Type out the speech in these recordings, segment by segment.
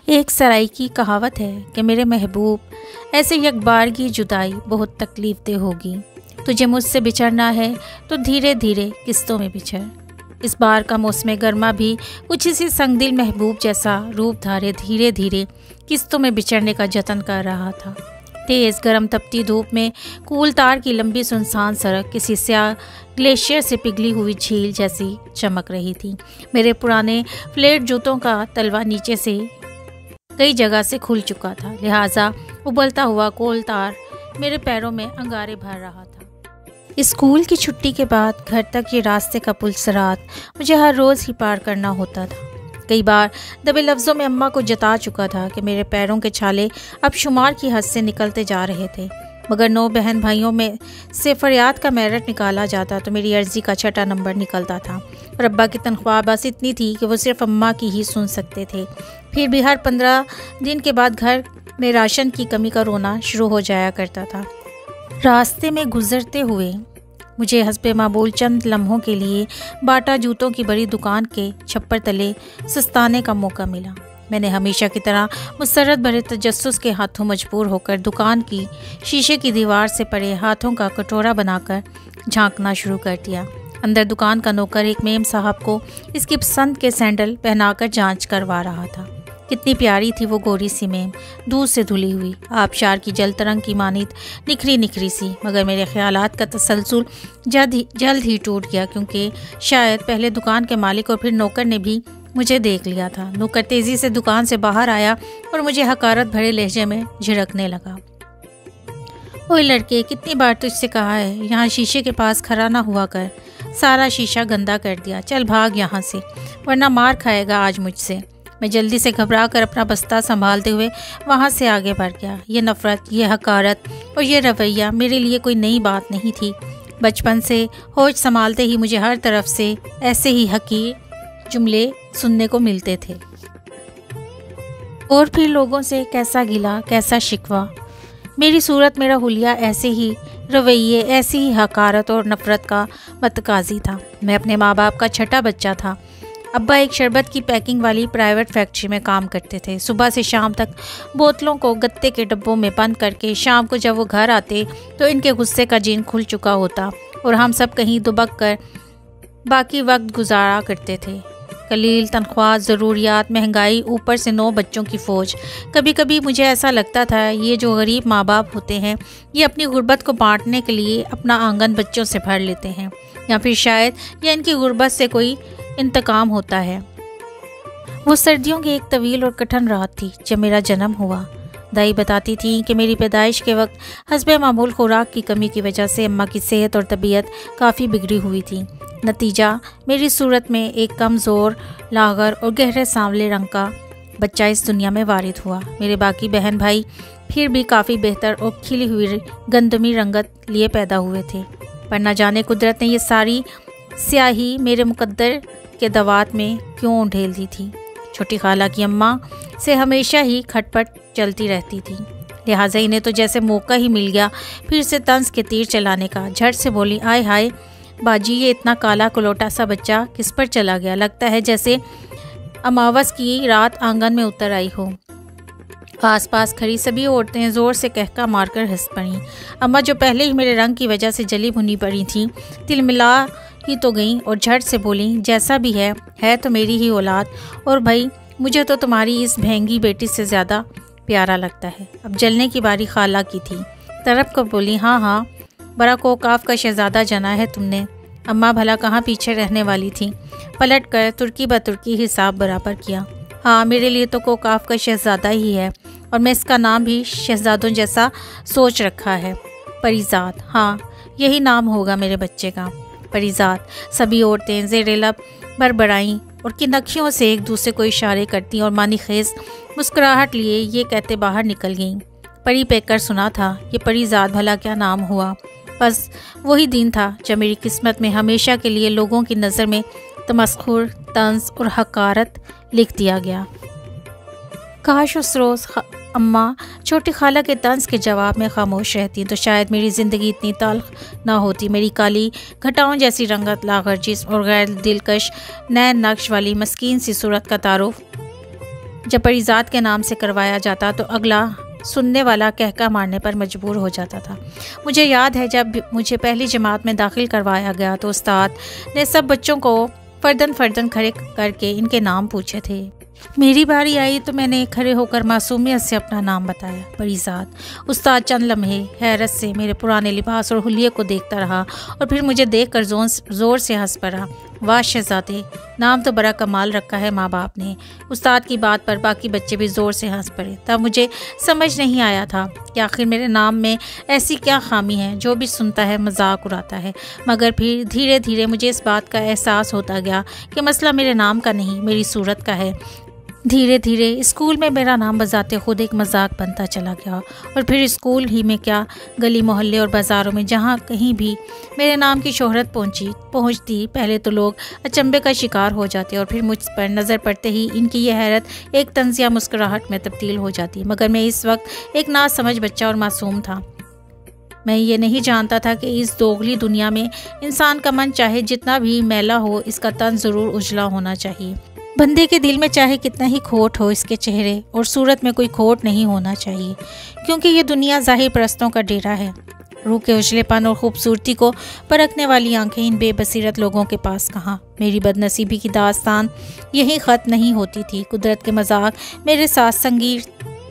एक सराइकी कहावत है कि मेरे महबूब, ऐसे यकबार की जुदाई बहुत तकलीफ दे होगी। तुझे मुझसे बिछड़ना है तो धीरे धीरे किस्तों में बिछड़। इस बार का मौसम गर्मा भी कुछ इसी संगदिल महबूब जैसा रूप धारे धीरे धीरे किस्तों में बिछड़ने का जतन कर रहा था। तेज़ गर्म तपती धूप में कूल तार की लंबी सुनसान सड़क किसी स्याह ग्लेशियर से पिघली हुई झील जैसी चमक रही थी। मेरे पुराने फ्लेट जूतों का तलवा नीचे से कई जगह से खुल चुका था, लिहाजा उबलता हुआ कोल तार मेरे पैरों में अंगारे भर रहा था। स्कूल की छुट्टी के बाद घर तक ये रास्ते का पुलसरात मुझे हर रोज़ ही पार करना होता था। कई बार दबे लफ्ज़ों में अम्मा को जता चुका था कि मेरे पैरों के छाले अब शुमार की हद से निकलते जा रहे थे, मगर 9 बहन भाइयों में से फरियाद का मेरिट निकाला जाता तो मेरी अर्जी का 6ठा नंबर निकलता था। और अब्बा की तनख्वाह बस इतनी थी कि वो सिर्फ अम्मा की ही सुन सकते थे। फिर भी हर 15 दिन के बाद घर में राशन की कमी का रोना शुरू हो जाया करता था। रास्ते में गुजरते हुए मुझे हस्बे मामूल चंद लम्हों के लिए बाटा जूतों की बड़ी दुकान के छप्पर तले सस्ताने का मौका मिला। मैंने हमेशा की तरह मुसरत भरे तजस्सुस के हाथों मजबूर होकर दुकान की शीशे की दीवार से पड़े हाथों का कटोरा बनाकर झांकना शुरू कर दिया। अंदर दुकान का नौकर एक मेम साहब को इसकी पसंद के सैंडल पहनाकर जांच करवा रहा था। कितनी प्यारी थी वो गोरी सी मेम, दूध से धुली हुई, आबशार की जल तरंग की मानित निखरी निखरी सी। मगर मेरे ख्यालात का तसलसल जल्द ही टूट गया, क्योंकि शायद पहले दुकान के मालिक और फिर नौकर ने भी मुझे देख लिया था। नौकर तेज़ी से दुकान से बाहर आया और मुझे हकारत भरे लहजे में झिड़कने लगा। ओए लड़के, कितनी बार तुझसे कहा है यहाँ शीशे के पास खड़ा ना हुआ कर, सारा शीशा गंदा कर दिया। चल भाग यहाँ से, वरना मार खाएगा आज मुझसे। मैं जल्दी से घबरा कर अपना बस्ता संभालते हुए वहाँ से आगे बढ़ गया। ये नफ़रत, ये हकारत और ये रवैया मेरे लिए कोई नई बात नहीं थी। बचपन से होश संभालते ही मुझे हर तरफ से ऐसे ही हकीर जुमले सुनने को मिलते थे। और फिर लोगों से कैसा गिला, कैसा शिकवा। मेरी सूरत, मेरा हुलिया ऐसे ही रवैये, ऐसी ही हकारत और नफ़रत का मतकाजी था। मैं अपने माँ बाप का छठा बच्चा था। अब्बा एक शरबत की पैकिंग वाली प्राइवेट फैक्ट्री में काम करते थे। सुबह से शाम तक बोतलों को गत्ते के डब्बों में बंद करके शाम को जब वो घर आते तो इनके गुस्से का जीन खुल चुका होता और हम सब कहीं दुबक कर बाकी वक्त गुजारा करते थे। कलील तनख्वाह, ज़रूरियात, महंगाई, ऊपर से 9 बच्चों की फ़ौज। कभी कभी मुझे ऐसा लगता था ये जो गरीब माँ बाप होते हैं ये अपनी गुर्बत को बांटने के लिए अपना आंगन बच्चों से भर लेते हैं, या फिर शायद यह इनकी गुर्बत से कोई इंतकाम होता है। वो सर्दियों की एक तवील और कठिन रात थी जब मेरा जन्म हुआ। दाई बताती थी कि मेरी पैदाइश के वक्त हस्बे मामूल खुराक की कमी की वजह से अम्मा की सेहत और तबीयत काफ़ी बिगड़ी हुई थी। नतीजा, मेरी सूरत में एक कमज़ोर, लागर और गहरे सांवले रंग का बच्चा इस दुनिया में वारिद हुआ। मेरे बाकी बहन भाई फिर भी काफ़ी बेहतर और खिली हुई गंदमी रंगत लिए पैदा हुए थे, पर न जाने कुदरत ने ये सारी स्याही मेरे मुकद्दर के दवात में क्यों ढेल दी थी। छोटी खाला की अम्मा से हमेशा ही खटपट चलती रहती थी, लिहाजा इन्हें तो जैसे मौका ही मिल गया फिर से तंज के तीर चलाने का। झट से बोली, आय हाय बाजी, ये इतना काला कुलोटा सा बच्चा किस पर चला गया? लगता है जैसे अमावस की रात आंगन में उतर आई हो। आसपास खड़ी सभी औरतें ज़ोर से कहका मारकर हंस पड़ी। अम्मा, जो पहले ही मेरे रंग की वजह से जली भुनी पड़ी थी, तिलमिला ही तो गई और झट से बोली, जैसा भी है तो मेरी ही औलाद, और भाई मुझे तो तुम्हारी इस भेंगी बेटी से ज़्यादा प्यारा लगता है। अब जलने की बारी खाला की थी। तरफ को बोली, हाँ, बड़ा कोकाफ का शहज़ादा जना है तुमने। अम्मा भला कहाँ पीछे रहने वाली थी। पलट कर तुर्की ब तुर्की हिसाब बराबर किया। हाँ, मेरे लिए तो कोकाफ का शहज़ादा ही है, और मैं इसका नाम भी शहज़ादों जैसा सोच रखा है, परीज़ाद। हाँ, यही नाम होगा मेरे बच्चे का, परीज़ाद। सभी औरतें ज़ेरे लब बड़बड़ाईं और किनखियों से एक दूसरे को इशारे करती और मानी खेज मुस्कुराहट लिए ये कहते बाहर निकल गईं, परी पेकर सुना था ये परीज़ाद भला क्या नाम हुआ। बस वही दिन था जब मेरी किस्मत में हमेशा के लिए लोगों की नज़र में तमस्खुर, तंज और हकारत लिख दिया गया। काश उस रोज़ अम्मा छोटी खाला के तंज के जवाब में खामोश रहती तो शायद मेरी ज़िंदगी इतनी तल्ख ना होती। मेरी काली घटाओं जैसी रंगत, लागर जिस्म और गैर दिलकश नैन नक्श वाली मस्कीन सी सूरत का तारुफ जब परिजात के नाम से करवाया जाता तो अगला सुनने वाला कहका मारने पर मजबूर हो जाता था। मुझे याद है जब मुझे पहली जमात में दाखिल करवाया गया तो उस्ताद ने सब बच्चों को फर्दन फर्दन खड़े करके इनके नाम पूछे थे। मेरी बारी आई तो मैंने खड़े होकर मासूमियत से अपना नाम बताया, परिजात। उस्ताद चंद लम्हे हैरत से मेरे पुराने लिबास और हुलिये को देखता रहा और फिर मुझे देखकर जोर से हंस पड़ा। वाह शहजादे, नाम तो बड़ा कमाल रखा है माँ बाप ने। उस्ताद की बात पर बाकी बच्चे भी ज़ोर से हंस पड़े। तब मुझे समझ नहीं आया था कि आखिर मेरे नाम में ऐसी क्या खामी है। जो भी सुनता है मजाक उड़ाता है, मगर फिर धीरे धीरे मुझे इस बात का एहसास होता गया कि मसला मेरे नाम का नहीं, मेरी सूरत का है। धीरे धीरे स्कूल में मेरा नाम बजाते खुद एक मजाक बनता चला गया और फिर स्कूल ही में क्या, गली मोहल्ले और बाज़ारों में जहाँ कहीं भी मेरे नाम की शोहरत पहुँचती, पहले तो लोग अचंभे का शिकार हो जाते और फिर मुझ पर नज़र पड़ते ही इनकी यह हैरत एक तंज़िया मुस्कुराहट में तब्दील हो जाती। मगर मैं इस वक्त एक नासमझ बच्चा और मासूम था। मैं ये नहीं जानता था कि इस दोगली दुनिया में इंसान का मन चाहे जितना भी मैला हो, इसका तन ज़रूर उजला होना चाहिए। बंदे के दिल में चाहे कितना ही खोट हो, इसके चेहरे और सूरत में कोई खोट नहीं होना चाहिए, क्योंकि ये दुनिया ज़ाहिर परस्तों का डेरा है। रूह के उजलेपन और खूबसूरती को परखने वाली आंखें इन बेबसीरत लोगों के पास कहाँ। मेरी बदनसीबी की दास्तान यही ख़त्म नहीं होती थी। कुदरत के मजाक मेरे साथ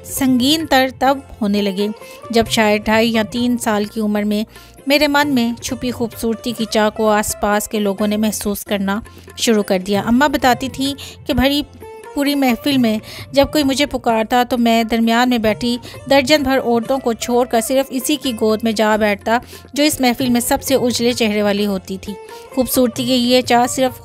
संगीन तर तब होने लगे जब शायद 2.5 या 3 साल की उम्र में मेरे मन में छुपी खूबसूरती की चाह को आसपास के लोगों ने महसूस करना शुरू कर दिया। अम्मा बताती थी कि भरी पूरी महफिल में जब कोई मुझे पुकारता तो मैं दरमियान में बैठी दर्जन भर औरतों को छोड़कर सिर्फ इसी की गोद में जा बैठता जो इस महफिल में सबसे उजले चेहरे वाली होती थी। खूबसूरती की ये चाह सिर्फ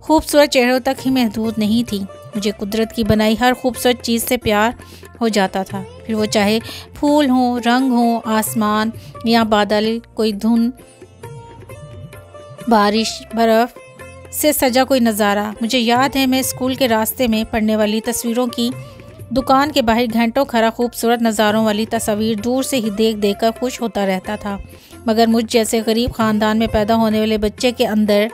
खूबसूरत चेहरों तक ही महदूद नहीं थी। मुझे कुदरत की बनाई हर खूबसूरत चीज़ से प्यार हो जाता था, फिर वो चाहे फूल हो, रंग हो, आसमान या बादल, कोई धुन, बारिश, बर्फ़ से सजा कोई नज़ारा। मुझे याद है मैं स्कूल के रास्ते में पड़ने वाली तस्वीरों की दुकान के बाहर घंटों खड़ा खूबसूरत नज़ारों वाली तस्वीर दूर से ही देख देख कर खुश होता रहता था। मगर मुझ जैसे गरीब ख़ानदान में पैदा होने वाले बच्चे के अंदर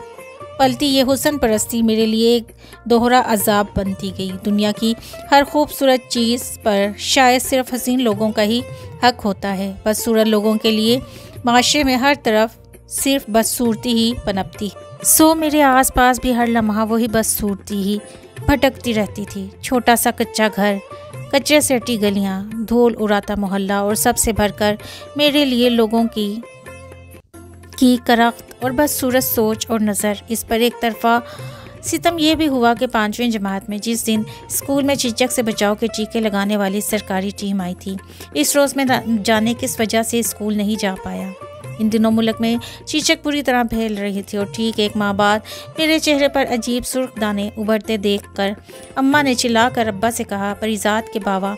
पलती ये हुस्न परस्ती मेरे लिए एक दोहरा अजाब बनती गई। दुनिया की हर खूबसूरत चीज़ पर शायद सिर्फ हसीन लोगों का ही हक होता है। बदसूरत लोगों के लिए माशरे में हर तरफ सिर्फ बदसूरती ही पनपती। सो मेरे आसपास भी हर लम्हा वही बदसूरती ही भटकती रहती थी। छोटा सा कच्चा घर, कच्चे सेटी गलियाँ, धूल उड़ाता मोहल्ला और सबसे भरकर मेरे लिए लोगों की करख्त और बदसूरत सोच और नज़र। इस पर एक तरफा सितम यह भी हुआ कि 5वीं जमात में जिस दिन स्कूल में चीचक से बचाव के टीके लगाने वाली सरकारी टीम आई थी, इस रोज़ में जाने किस वजह से स्कूल नहीं जा पाया। इन दिनों मुल्क में चीचक पूरी तरह फैल रही थी और ठीक 1 माह बाद मेरे चेहरे पर अजीब सुर्ख दाने उभरते देखकर अम्मा ने चिल्लाकर अब्बा से कहा, परिजात के बाबा,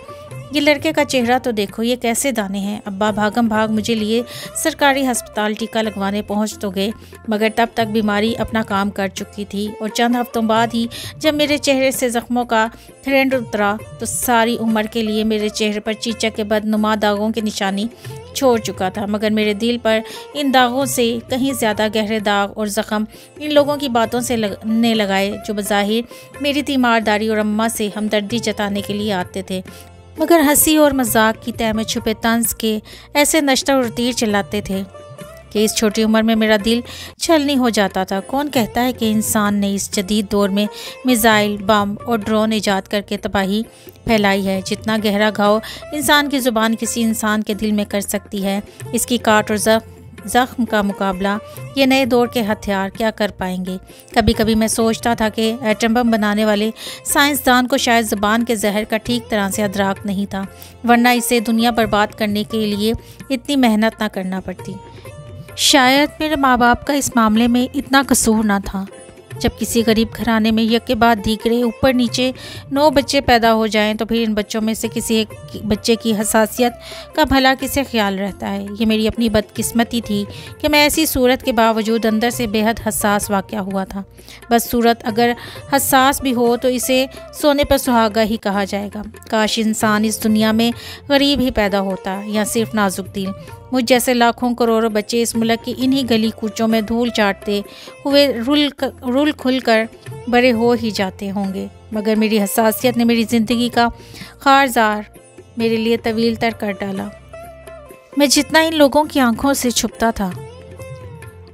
ये लड़के का चेहरा तो देखो, ये कैसे दाने हैं। अब्बा भागम भाग मुझे लिए सरकारी अस्पताल टीका लगवाने पहुंच तो गए, मगर तब तक बीमारी अपना काम कर चुकी थी और चंद हफ्तों बाद ही जब मेरे चेहरे से ज़ख्मों का थ्रेंड उतरा तो सारी उम्र के लिए मेरे चेहरे पर चीचक के बदनुमा दागों की निशानी छोड़ चुका था। मगर मेरे दिल पर इन दागों से कहीं ज़्यादा गहरे दाग और ज़ख्म इन लोगों की बातों से लगने लगाए जो बज़ाहिर मेरी तीमारदारी और अम्मा से हमदर्दी जताने के लिए आते थे, मगर हंसी और मजाक की तह में छुपे तंज के ऐसे नश्तर और तीर चलाते थे कि इस छोटी उम्र में मेरा दिल छलनी हो जाता था। कौन कहता है कि इंसान ने इस जदीद दौर में मिसाइल, बम और ड्रोन ईजाद करके तबाही फैलाई है। जितना गहरा घाव इंसान की ज़ुबान किसी इंसान के दिल में कर सकती है, इसकी काट और ज़ख्म का मुकाबला ये नए दौर के हथियार क्या कर पाएंगे। कभी कभी मैं सोचता था कि एटम बम बनाने वाले साइंसदान को शायद ज़ुबान के जहर का ठीक तरह से अदराक नहीं था, वरना इसे दुनिया बर्बाद करने के लिए इतनी मेहनत ना करना पड़ती। शायद मेरे माँ बाप का इस मामले में इतना कसूर ना था। जब किसी गरीब घराने में यक के बाद दीगरे ऊपर नीचे 9 बच्चे पैदा हो जाएं तो फिर इन बच्चों में से किसी एक बच्चे की हसासियत का भला किसे ख्याल रहता है। ये मेरी अपनी बदकिस्मती थी कि मैं ऐसी सूरत के बावजूद अंदर से बेहद हसास वाक़या हुआ था। बस सूरत अगर हसास भी हो तो इसे सोने पर सुहागा ही कहा जाएगा। काश इंसान इस दुनिया में गरीब ही पैदा होता या सिर्फ नाजुक दिल। मुझ जैसे लाखों करोड़ों बच्चे इस मुल्क की इन्हीं गली कूचों में धूल चाटते हुए रुल खुल कर बड़े हो ही जाते होंगे, मगर मेरी हसासियत ने मेरी ज़िंदगी का खारजार मेरे लिए तवील तर कर डाला। मैं जितना इन लोगों की आंखों से छुपता था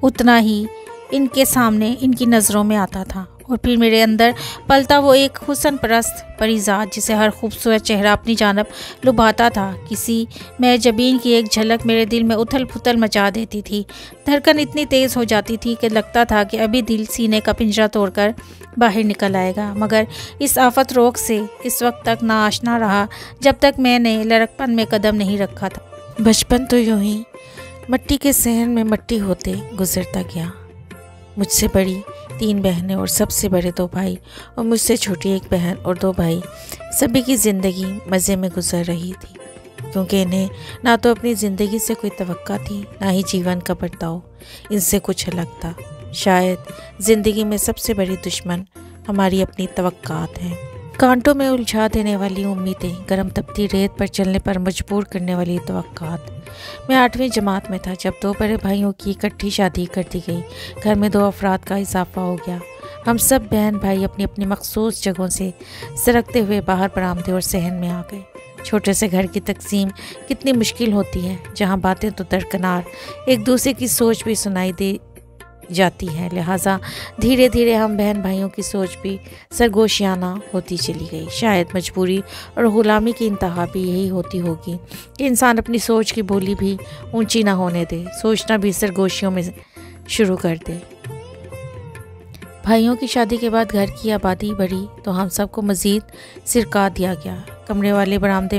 उतना ही इनके सामने इनकी नज़रों में आता था, और फिर मेरे अंदर पलता वो एक हुस्न परस्त परिजात जिसे हर खूबसूरत चेहरा अपनी जानब लुभाता था। किसी मैं जबीन की एक झलक मेरे दिल में उथल पुथल मचा देती थी। धड़कन इतनी तेज़ हो जाती थी कि लगता था कि अभी दिल सीने का पिंजरा तोड़कर बाहर निकल आएगा, मगर इस आफत रोग से इस वक्त तक ना आशना रहा जब तक मैंने लड़कपन में कदम नहीं रखा था। बचपन तो यूं ही मट्टी के सहन में मट्टी होते गुजरता गया। मुझसे बड़ी 3 बहनें और सबसे बड़े 2 भाई, और मुझसे छोटी 1 बहन और 2 भाई। सभी की ज़िंदगी मज़े में गुजर रही थी, क्योंकि इन्हें ना तो अपनी ज़िंदगी से कोई तवक्का थी, ना ही जीवन का बर्ताव इनसे कुछ अलग था। शायद ज़िंदगी में सबसे बड़ी दुश्मन हमारी अपनी तवक्कात हैं। कांटों में उलझा देने वाली उम्मीदें, गर्म तपती रेत पर चलने पर मजबूर करने वाली तवक्कात। मैं 8वीं जमात में था जब 2 बड़े भाइयों की इकट्ठी शादी कर दी गई। घर में 2 अफराद का इजाफा हो गया। हम सब बहन भाई अपनी अपनी मखसूस जगहों से सरकते हुए बाहर बरामदे और सहन में आ गए। छोटे से घर की तकसीम कितनी मुश्किल होती है, जहाँ बातें तो दरकिनार, एक दूसरे की सोच भी सुनाई दे जाती है। लिहाजा धीरे धीरे हम बहन भाइयों की सोच भी सरगोशियाना होती चली गई। शायद मजबूरी और ग़ुलामी की इंतहा भी यही होती होगी कि इंसान अपनी सोच की बोली भी ऊंची ना होने दे, सोचना भी सरगोशियों में शुरू कर दे। भाइयों की शादी के बाद घर की आबादी बढ़ी तो हम सबको मज़ीद सिरका दिया गया। कमरे वाले बरामदे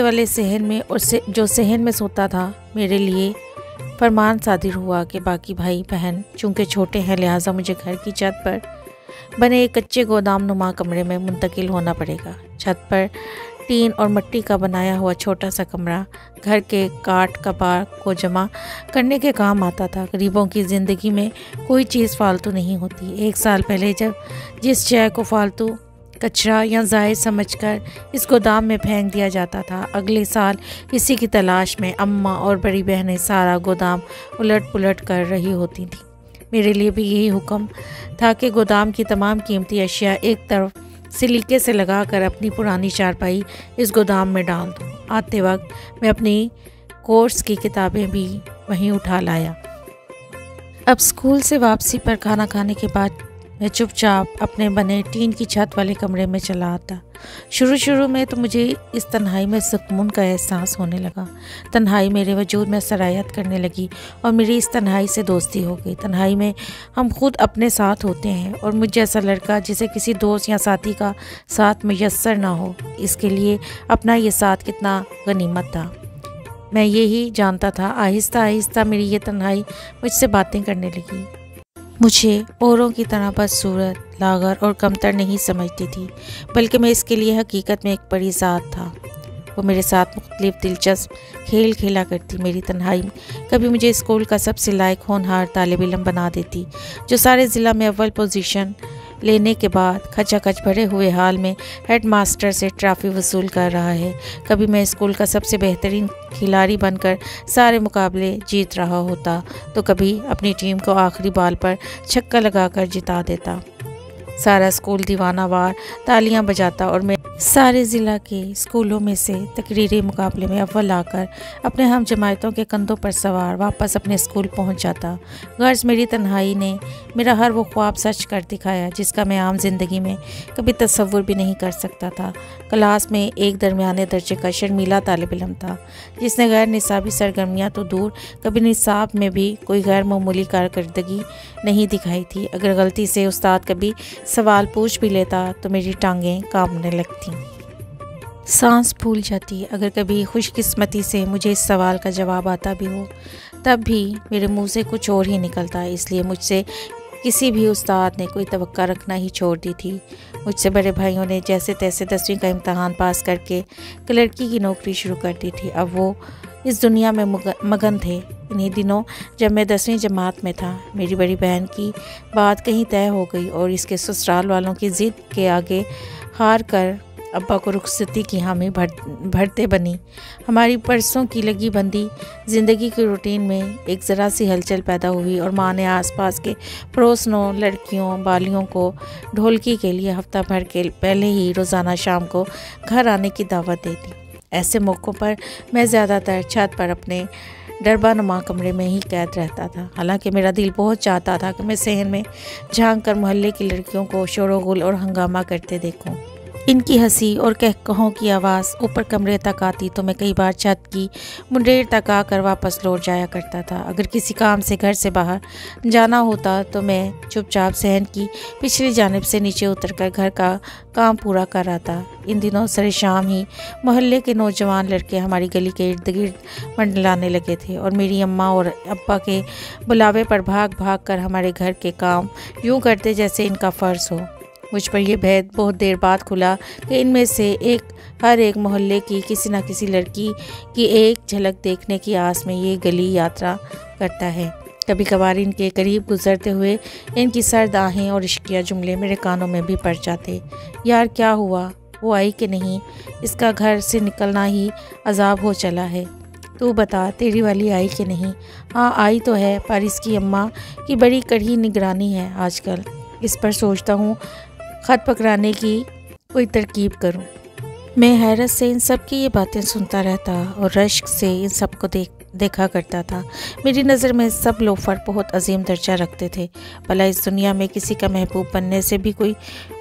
वाले सहन में, और जो सहन में सोता था, मेरे लिए फरमान सादिर हुआ कि बाकी भाई बहन चूँकि छोटे हैं, लिहाजा मुझे घर की छत पर बने एक कच्चे गोदाम नुमा कमरे में मुंतकिल होना पड़ेगा। छत पर टीन और मिट्टी का बनाया हुआ छोटा सा कमरा घर के काट कबाड़ को जमा करने के काम आता था। गरीबों की ज़िंदगी में कोई चीज़ फालतू नहीं होती। 1 साल पहले जब जिस शय को फालतू, कचरा या ज़ाहिर समझकर इस गोदाम में फेंक दिया जाता था, अगले साल इसी की तलाश में अम्मा और बड़ी बहनें सारा गोदाम उलट पुलट कर रही होती थी। मेरे लिए भी यही हुक्म था कि गोदाम की तमाम कीमती अशिया एक तरफ सिलीके से लगाकर अपनी पुरानी चारपाई इस गोदाम में डाल दूँ। आते वक्त मैं अपनी कोर्स की किताबें भी वहीं उठा लाया। अब स्कूल से वापसी पर खाना खाने के बाद मैं चुपचाप अपने बने टीन की छत वाले कमरे में चला आता। शुरू में तो मुझे इस तन्हाई में सुकून का एहसास होने लगा। तन्हाई मेरे वजूद में सरायत करने लगी और मेरी इस तन्हाई से दोस्ती हो गई। तन्हाई में हम खुद अपने साथ होते हैं, और मुझ जैसा लड़का जिसे किसी दोस्त या साथी का साथ मुयस्सर ना हो, इसके लिए अपना ये साथ कितना गनीमत था, मैं यही जानता था। आहिस्ता आहिस्ता मेरी ये तन्हाई मुझसे बातें करने लगी। मुझे औरों की तरह बदसूरत, लागर और कमतर नहीं समझती थी, बल्कि मैं इसके लिए हकीकत में एक बड़ी ज़ात था। वो मेरे साथ मुख्तलिफ दिलचस्प खेल खेला करती। मेरी तन्हाई कभी मुझे स्कूल का सबसे लायक होनहार तालिब इल्म बना देती, जो सारे ज़िला में अव्वल पोजीशन लेने के बाद खचाखच भरे हुए हाल में हेड मास्टर से ट्रॉफी वसूल कर रहा है। कभी मैं स्कूल का सबसे बेहतरीन खिलाड़ी बनकर सारे मुकाबले जीत रहा होता, तो कभी अपनी टीम को आखिरी बॉल पर छक्का लगाकर जिता देता। सारा स्कूल दीवानावार तालियां बजाता और मैं सारे ज़िला के स्कूलों में से तकरीरी मुकाबले में अव्वल आकर अपने हम जमायतों के कंधों पर सवार वापस अपने स्कूल पहुंच जाता। गर्ज मेरी तन्हाई ने मेरा हर वो ख्वाब सच कर दिखाया जिसका मैं आम जिंदगी में कभी तसव्वुर भी नहीं कर सकता था। क्लास में एक दरमियाने दर्जे का शर्मीला तालिब इल्म था, जिसने गैर निसाबी सरगर्मियाँ तो दूर, कभी निसाब में भी कोई गैर मामूली कारकर्दगी नहीं दिखाई थी। अगर गलती से उस्ताद कभी सवाल पूछ भी लेता तो मेरी टांगें कांपने लगती, सांस फूल जाती। अगर कभी खुशकिस्मती से मुझे इस सवाल का जवाब आता भी हो, तब भी मेरे मुंह से कुछ और ही निकलता। इसलिए मुझसे किसी भी उस्ताद ने कोई तवक्का रखना ही छोड़ दी थी। मुझसे बड़े भाइयों ने जैसे तैसे 10वीं का इम्तहान पास करके क्लर्की की नौकरी शुरू कर दी थी। अब वो इस दुनिया में मगन थे। इन्हीं दिनों जब मैं 10वीं जमात में था, मेरी बड़ी बहन की बात कहीं तय हो गई और इसके ससुराल वालों की ज़िद के आगे हार कर अब्बा को रुखसती की हामी भरते बनी। हमारी परसों की लगी बंदी ज़िंदगी की रूटीन में एक ज़रा सी हलचल पैदा हुई और माँ ने आसपास के पड़ोसनों, लड़कियों, बालियों को ढोलकी के लिए हफ्ता भर के पहले ही रोज़ाना शाम को घर आने की दावत दे दी। ऐसे मौक़ों पर मैं ज़्यादातर छत पर अपने डरबानुमा कमरे में ही कैद रहता था। हालांकि मेरा दिल बहुत चाहता था कि मैं सहन में झांक कर मोहल्ले की लड़कियों को शोरगुल और हंगामा करते देखूं। इनकी हंसी और कहकहों की आवाज़ ऊपर कमरे तक आती तो मैं कई बार छत की मुंडेर तक आकर वापस लौट जाया करता था। अगर किसी काम से घर से बाहर जाना होता तो मैं चुपचाप सहन की पिछली जानिब से नीचे उतरकर घर का काम पूरा कर आता। इन दिनों सरे शाम ही मोहल्ले के नौजवान लड़के हमारी गली के इर्द गिर्द मंडलाने लगे थे और मेरी अम्मा और अब्बा के बुलावे पर भाग भाग कर हमारे घर के काम यूँ करते जैसे इनका फ़र्ज़ हो। मुझ पर यह भेद बहुत देर बाद खुला कि इनमें से हर एक मोहल्ले की किसी न किसी लड़की की एक झलक देखने की आस में ये गली यात्रा करता है। कभी कभार इनके करीब गुजरते हुए इनकी सर्द आहें और इश्किया जुमले मेरे कानों में भी पड़ जाते। यार क्या हुआ, वो आई कि नहीं, इसका घर से निकलना ही अजाब हो चला है। तू बता तेरी वाली आई कि नहीं। हाँ आई तो है, पर इसकी अम्मा की बड़ी कड़ी निगरानी है आजकल। इस पर सोचता हूँ खत पकड़ाने की कोई तरकीब करूं। मैं हैरत से इन सब की ये बातें सुनता रहता और रश्क से इन सब को देखा करता था। मेरी नज़र में सब लोफर बहुत अजीम दर्जा रखते थे। भला इस दुनिया में किसी का महबूब बनने से भी कोई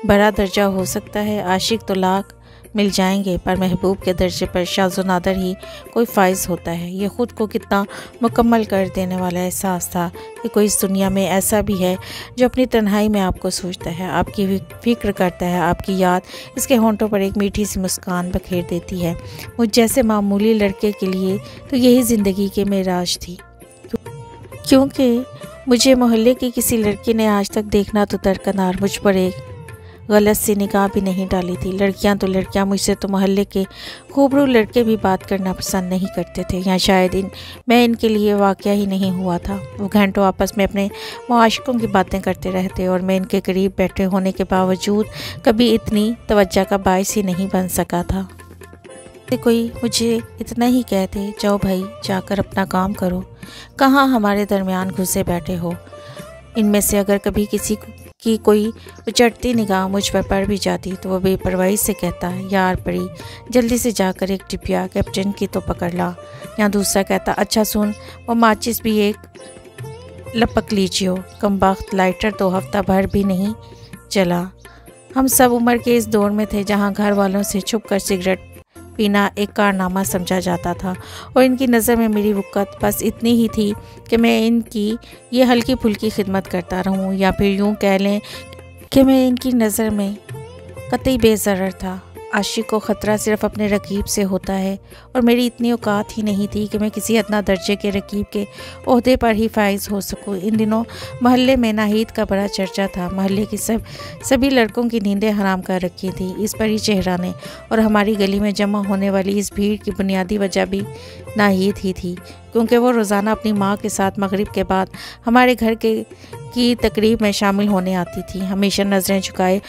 बड़ा दर्जा हो सकता है। आशिक तो लाख मिल जाएंगे, पर महबूब के दर्जे पर शाज़ो नादर ही कोई फ़ाइज़ होता है। ये ख़ुद को कितना मुकम्मल कर देने वाला एहसास था कि कोई इस दुनिया में ऐसा भी है जो अपनी तन्हाई में आपको सोचता है, आपकी फ़िक्र करता है, आपकी याद इसके होंठों पर एक मीठी सी मुस्कान बखेर देती है। मुझ जैसे मामूली लड़के के लिए तो यही ज़िंदगी के मेराज थी, क्योंकि मुझे मोहल्ले की किसी लड़की ने आज तक देखना तो दरकिनार मुझ पर एक गलत सी निगाह भी नहीं डाली थी। लड़कियां तो लड़कियां, मुझसे तो मोहल्ले के खूबरू लड़के भी बात करना पसंद नहीं करते थे, या शायद मैं इनके लिए वाक़या ही नहीं हुआ था। वो घंटों आपस में अपने मुआशकों की बातें करते रहते और मैं इनके करीब बैठे होने के बावजूद कभी इतनी तवज्जो का बाइस ही नहीं बन सका था। कोई मुझे इतना ही कहते, जाओ भाई जाकर अपना काम करो, कहाँ हमारे दरमियान घुसे बैठे हो। इनमें से अगर कभी किसी की कोई उचटती निगाह मुझ पर पड़ भी जाती तो वह बेपरवाही से कहता, यार पड़ी जल्दी से जाकर एक टिपिया कैप्टन की तो पकड़ ला। या दूसरा कहता, अच्छा सुन वो माचिस भी एक लपक लीजिए, कमबख्त लाइटर तो हफ्ता भर भी नहीं चला। हम सब उम्र के इस दौर में थे जहाँ घर वालों से छुप कर सिगरेट पीना एक कारनामा समझा जाता था और इनकी नज़र में मेरी वक़्त बस इतनी ही थी कि मैं इनकी ये हल्की फुल्की खिदमत करता रहूं, या फिर यूं कह लें कि मैं इनकी नज़र में कतई बेज़रर था। आशिक को ख़तरा सिर्फ़ अपने रकीब से होता है और मेरी इतनी औकात ही नहीं थी कि मैं किसी अदना दर्जे के रकीब के ओहदे पर ही फाइज हो सकूं। इन दिनों मोहल्ले में नाहीद का बड़ा चर्चा था। मोहल्ले की सभी लड़कों की नींदें हराम कर रखी थी इस परी चेहरा ने, और हमारी गली में जमा होने वाली इस भीड़ की बुनियादी वजह भी नाहीद ही थी, क्योंकि वो रोज़ाना अपनी माँ के साथ मगरिब के बाद हमारे घर की तकरीब में शामिल होने आती थी। हमेशा नज़रें झुकाए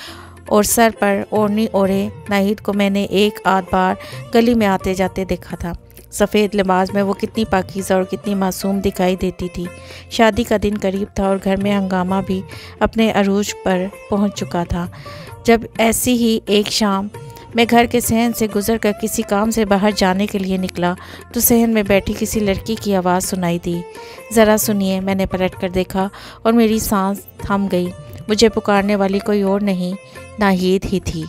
और सर पर ओढ़नी ओढ़े नाहिद को मैंने एक आध बार गली में आते जाते देखा था। सफ़ेद लिबास में वो कितनी पाकीज़ा और कितनी मासूम दिखाई देती थी। शादी का दिन करीब था और घर में हंगामा भी अपने अरूज पर पहुंच चुका था। जब ऐसी ही एक शाम मैं घर के सहन से गुजर कर किसी काम से बाहर जाने के लिए निकला तो सहन में बैठी किसी लड़की की आवाज़ सुनाई दी। ज़रा सुनिए। मैंने पलट कर देखा और मेरी सांस थम गई। मुझे पुकारने वाली कोई और नहीं, नाहीद ही थी।